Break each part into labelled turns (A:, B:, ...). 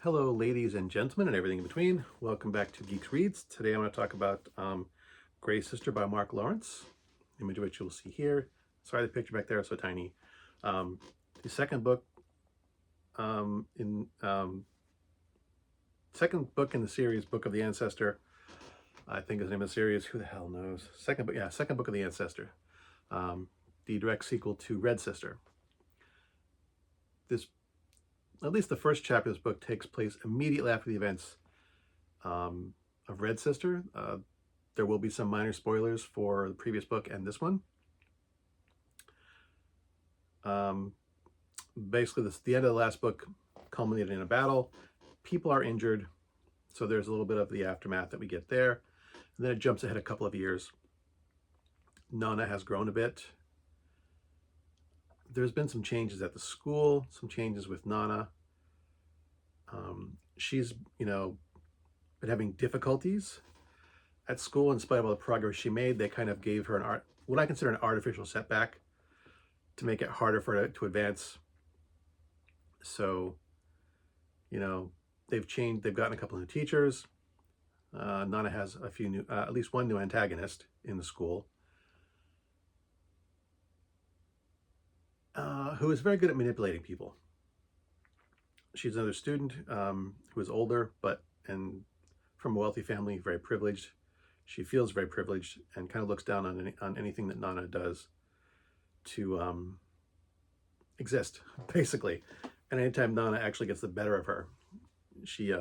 A: Hello, ladies and gentlemen, and everything in between. Welcome back to Geeks Reads. Today I want to talk about Grey Sister by Mark Lawrence, image of which you'll see here. Sorry, the picture back there is so tiny. The second book second book in the series, Book of the Ancestor. I think is the name of the series. Who the hell knows? Second book of the Ancestor. The direct sequel to Red Sister. At least the first chapter of this book takes place immediately after the events of Red Sister. There will be some minor spoilers for the previous book and this one. Basically, the end of the last book culminated in a battle. People are injured, so there's a little bit of the aftermath that we get there. And then it jumps ahead a couple of years. Nana has grown a bit. There's been some changes at the school, some changes with Nana. She's, been having difficulties at school in spite of all the progress she made. They kind of gave her what I consider an artificial setback to make it harder for her to advance. So, they've changed. They've gotten a couple of new teachers. Nana has a few new, at least one new antagonist in the school. Who is very good at manipulating people. She's another student who is older, and from a wealthy family, very privileged. She feels very privileged and kind of looks down on anything that Nana does to exist, basically. And anytime Nana actually gets the better of her, she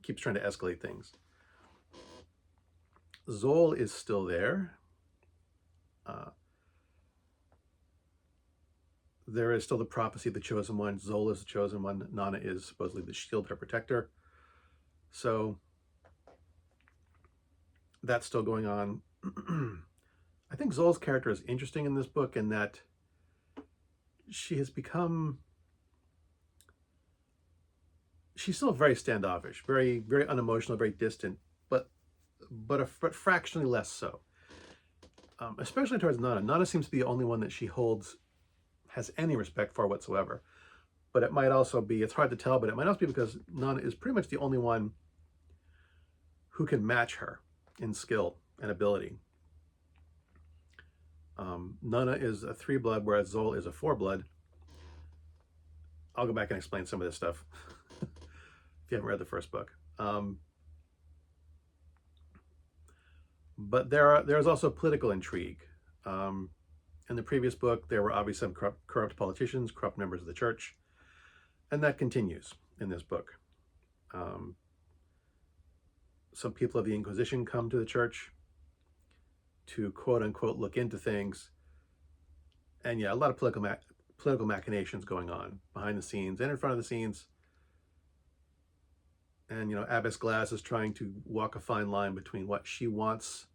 A: keeps trying to escalate things. Zol is still there. There is still the prophecy of the chosen one. Zol is the chosen one. Nana is supposedly the shield, her protector. So that's still going on. I think Zol's character is interesting in this book in that she has become... She's still very standoffish, very, very unemotional, very distant, but fractionally less so. Especially towards Nana. Nana seems to be the only one that she has any respect for whatsoever. But it might also be, it's hard to tell, but it might also be because Nana is pretty much the only one who can match her in skill and ability. Nana is a 3-blood, whereas Zol is a 4-blood. I'll go back and explain some of this stuff if you haven't read the first book. But there's also political intrigue. In the previous book, there were obviously some corrupt politicians, corrupt members of the church, and that continues in this book. Some people of the Inquisition come to the church to quote-unquote look into things, and a lot of political machinations going on behind the scenes and in front of the scenes. And, Abbess Glass is trying to walk a fine line between what she wants,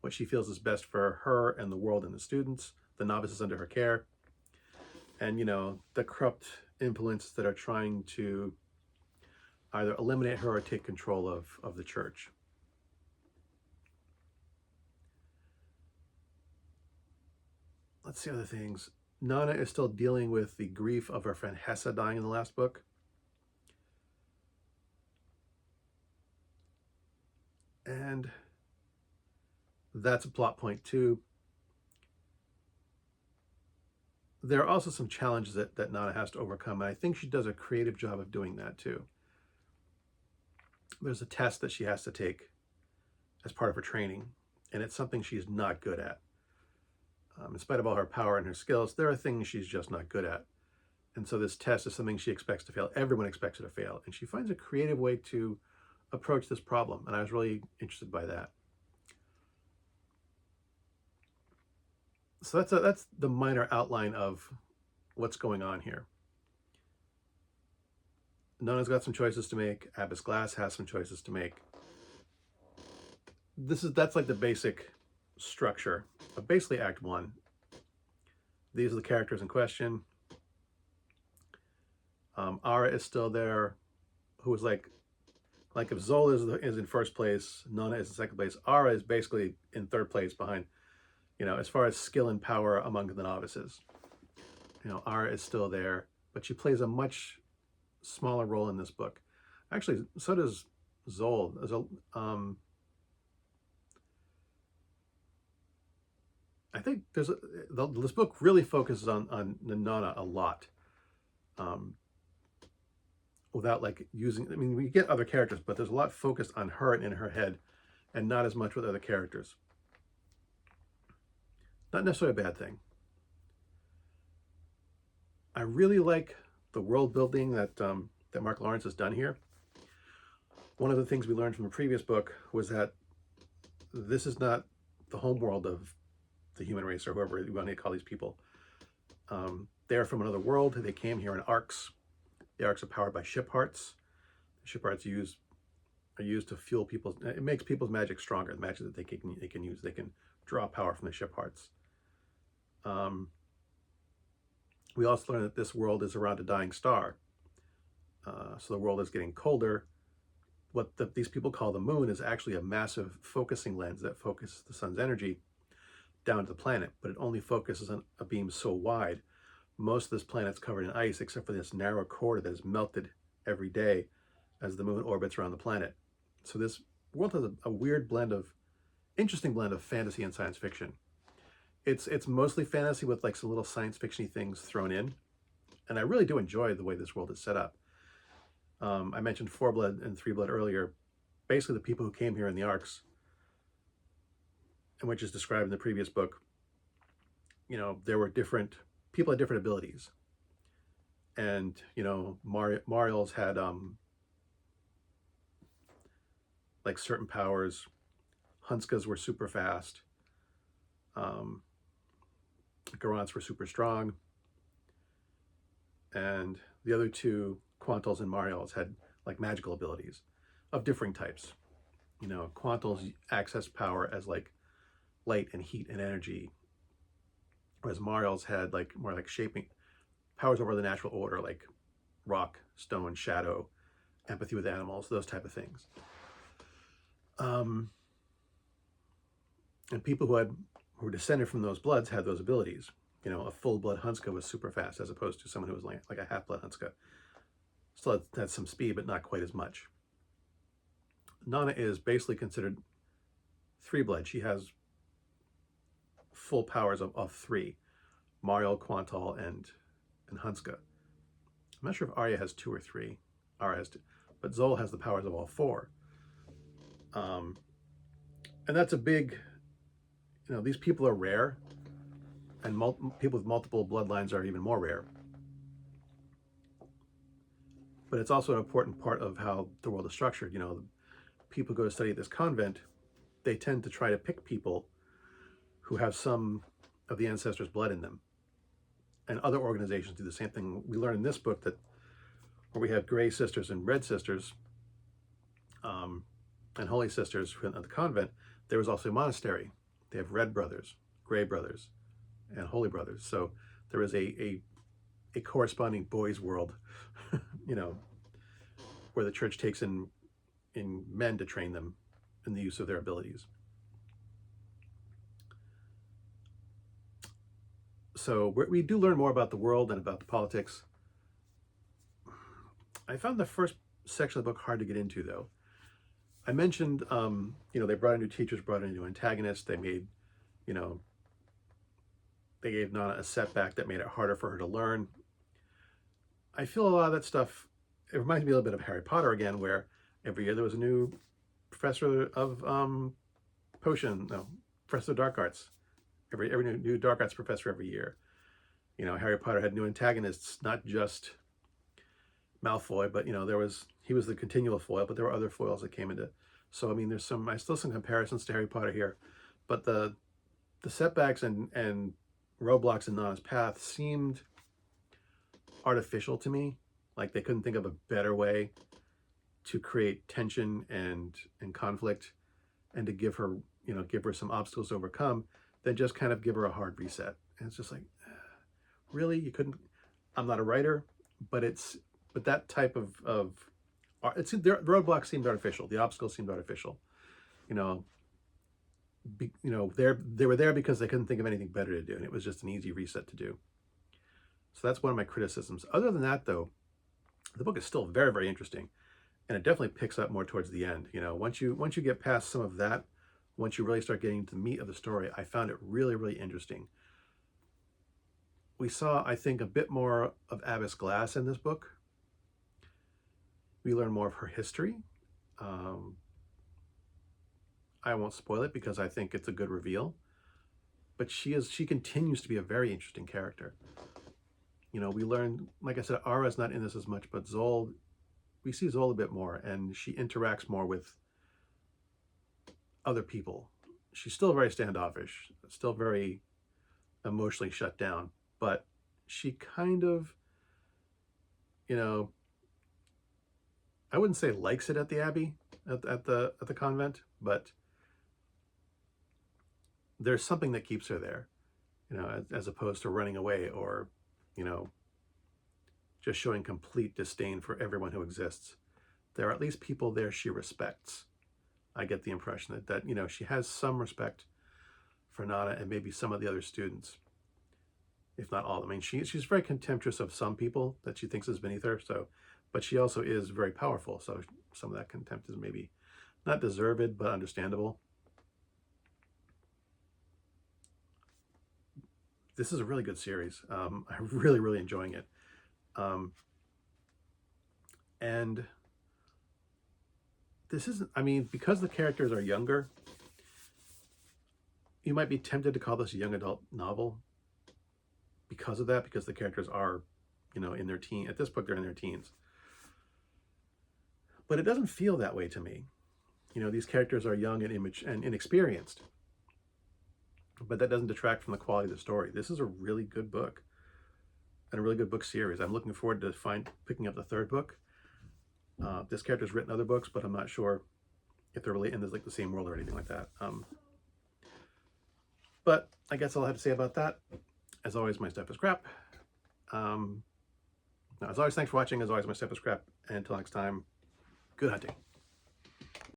A: what she feels is best for her and the world and the students, the novices under her care, and, the corrupt influences that are trying to either eliminate her or take control of the church. Let's see other things. Nana is still dealing with the grief of her friend Hessa dying in the last book. And that's a plot point too. There are also some challenges that Nana has to overcome, and I think she does a creative job of doing that too. There's a test that she has to take as part of her training, and it's something she's not good at. In spite of all her power and her skills, there are things she's just not good at. And so this test is something she expects to fail. Everyone expects her to fail, and she finds a creative way to approach this problem, and I was really interested by that. So that's the minor outline of what's going on here. Nana's got some choices to make. Abbess Glass has some choices to make. That's like the basic structure of basically Act 1. These are the characters in question. Ara is still there, who is like if Zol is in first place, Nana is in second place. Ara is basically in third place behind, as far as skill and power among the novices. Ara is still there, but she plays a much smaller role in this book. Actually, so does Zol. I think this book really focuses on Nana a lot, um, without like using. I mean, we get other characters, but there's a lot focused on her and in her head, and not as much with other characters. Not necessarily a bad thing. I really like the world building that Mark Lawrence has done here. One of the things we learned from the previous book was that this is not the home world of the human race, or whoever you want to call these people. They're from another world. They came here in arcs. The arcs are powered by ship hearts. The ship hearts are used to fuel people's. It makes people's magic stronger. The magic that they can use. They can draw power from the ship hearts. We also learned that this world is around a dying star. So the world is getting colder. What these people call the moon is actually a massive focusing lens that focuses the sun's energy down to the planet, but it only focuses on a beam so wide. Most of this planet's covered in ice, except for this narrow corridor that is melted every day as the moon orbits around the planet. So this world has a weird interesting blend of fantasy and science fiction. It's mostly fantasy with like some little science fiction-y things thrown in, and I really do enjoy the way this world is set up. I mentioned 4 Blood and 3 Blood earlier. Basically, the people who came here in the arcs, and which is described in the previous book, there were people had different abilities, and Mariel's had like certain powers. Hunska's were super fast. Garant's were super strong, and the other 2, Quantals and Mariel's, had like magical abilities of differing types. Quantals access power as like light and heat and energy, whereas Mariel's had like more like shaping powers over the natural order, like rock, stone, shadow, empathy with animals, those type of things. And people who were descended from those bloods had those abilities. A full blood Hunska was super fast, as opposed to someone who was like a half blood Hunska. Still had some speed, but not quite as much. Nana is basically considered 3 blood. She has full powers of 3: Mariel, Quantal, and Hunska. I'm not sure if Arya has 2 or 3. Arya has 2, but Zol has the powers of all 4. And that's a big. These people are rare, and people with multiple bloodlines are even more rare. But it's also an important part of how the world is structured. People go to study at this convent, they tend to try to pick people who have some of the ancestors' blood in them. And other organizations do the same thing. We learn in this book that where we have gray sisters and red sisters, and holy sisters at the convent, there was also a monastery. They have red brothers, gray brothers, and holy brothers. So there is a corresponding boys' world, where the church takes in men to train them in the use of their abilities. So we do learn more about the world and about the politics. I found the first section of the book hard to get into, though. I mentioned, they brought in new teachers, brought in new antagonists. They made, they gave Nana a setback that made it harder for her to learn. I feel a lot of that stuff, it reminds me a little bit of Harry Potter again, where every year there was a new professor of professor of dark arts. Every new dark arts professor every year. Harry Potter had new antagonists, not just Malfoy, but he was the continual foil, but there were other foils that came into. So I mean, there's still some comparisons to Harry Potter here, but the setbacks and roadblocks in Nana's path seemed artificial to me. Like they couldn't think of a better way to create tension and conflict, and to give her some obstacles to overcome, than just kind of give her a hard reset. And it's just like, really, you couldn't. I'm not a writer, but that type of the roadblocks seemed artificial. The obstacles seemed artificial. They were there because they couldn't think of anything better to do, and it was just an easy reset to do. So that's one of my criticisms. Other than that, though, The book is still very, very interesting, and it definitely picks up more towards the end. You know, once you get past some of that, once you really start getting to the meat of the story, I found it really, really interesting. We saw, I think, a bit more of Abbess Glass in this book. We learn more of her history. Um, I won't spoil it because I think it's a good reveal. But she continues to be a very interesting character. You know, we learn, like I said, Ara's not in this as much, but Zol, we see Zol a bit more, and she interacts more with other people. She's still very standoffish, still very emotionally shut down, but she kind of, you know, I wouldn't say likes it at the Abbey, at the convent, but there's something that keeps her there, you know, as opposed to running away or, you know, just showing complete disdain for everyone who exists. There are at least people there she respects. I get the impression that you know, she has some respect for Nana and maybe some of the other students, if not all. I mean, she's very contemptuous of some people that she thinks is beneath her. So, but she also is very powerful. So some of that contempt is maybe not deserved, but understandable. This is a really good series. I'm really, really enjoying it. And this isn't, I mean, because the characters are younger, you might be tempted to call this a young adult novel because of that, because the characters are, you know, in their teen. At this point, they're in their teens. But it doesn't feel that way to me. You know, these characters are young and immature and inexperienced. But that doesn't detract from the quality of the story. This is a really good book and a really good book series. I'm looking forward to picking up the third book. This character's written other books, but I'm not sure if they're really in like the same world or anything like that. But I guess all I have to say about that. As always, my stuff is crap. As always, thanks for watching. As always, my stuff is crap. And until next time, good hunting.